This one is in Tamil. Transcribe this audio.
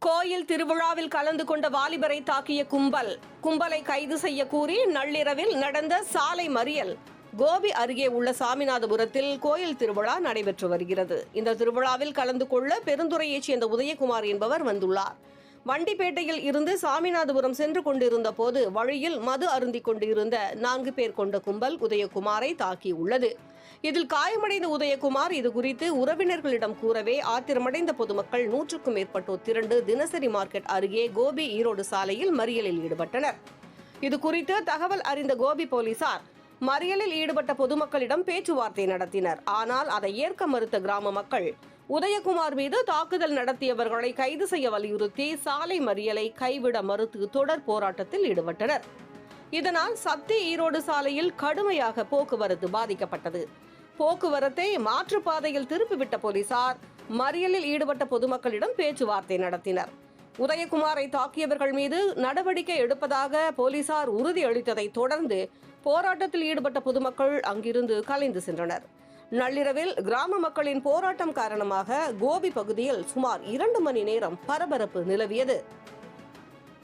கோயில் திருவிழாவில் கலந்து கொண்ட வாலிபரை தாக்கிய கும்பலை கைது செய்ய கூறி நள்ளிரவில் நடந்த சாலை மறியல். கோபி அருகே உள்ள சாமிநாதபுரத்தில் கோயில் திருவிழா நடைபெற்று வருகிறது. இந்த திருவிழாவில் கலந்து கொள்ள பெருந்துறையைச் சேர்ந்த உதயகுமார் என்பவர் வந்துள்ளார். வண்டிப்பேட்டையில் இருந்து சாமிநாதபுரம் சென்று கொண்டிருந்த போது வழியில் மது அருந்திக் கொண்டிருந்த 4 பேர் கொண்ட கும்பல் உதயகுமாரை தாக்கியுள்ளது. இதில் காயமடைந்த உதயகுமார் இதுகுறித்து உறவினர்களிடம் கூறவே ஆத்திரமடைந்த பொதுமக்கள் 100க்கும் மேற்பட்டோர் திரண்டு தினசரி மார்க்கெட் அருகே கோபி ஈரோடு சாலையில் மறியலில் ஈடுபட்டனர். இதுகுறித்து தகவல் அறிந்த கோபி போலீசார் மறியலில் ஈடுபட்ட பொதுமக்களிடம் பேச்சுவார்த்தை நடத்தினர். ஆனால் அதை ஏற்க மறுத்த கிராம மக்கள் உதயகுமார் மீது தாக்குதல் நடத்தியவர்களை கைது செய்ய வலியுறுத்தி சாலை மறியலை கைவிட மறுத்து தொடர் போராட்டத்தில் ஈடுபட்டனர். இதனால் சத்தி ஈரோடு சாலையில் கடுமையாக போக்குவரத்து பாதிக்கப்பட்டது. போக்குவரத்தை மாற்றுப்பாதையில் திருப்பிவிட்ட போலீசார் மறியலில் ஈடுபட்ட பொதுமக்களிடம் பேச்சுவார்த்தை நடத்தினர். உதயகுமாரை தாக்கியவர்கள் மீது நடவடிக்கை எடுப்பதாக போலீசார் உறுதியளித்ததை தொடர்ந்து போராட்டத்தில் ஈடுபட்ட பொதுமக்கள் அங்கிருந்து கலைந்து சென்றனர். நள்ளிரவில் கிராம மக்களின் போராட்டம் காரணமாக கோபி பகுதியில் சுமார் 2 மணி நேரம் பரபரப்பு நிலவியது.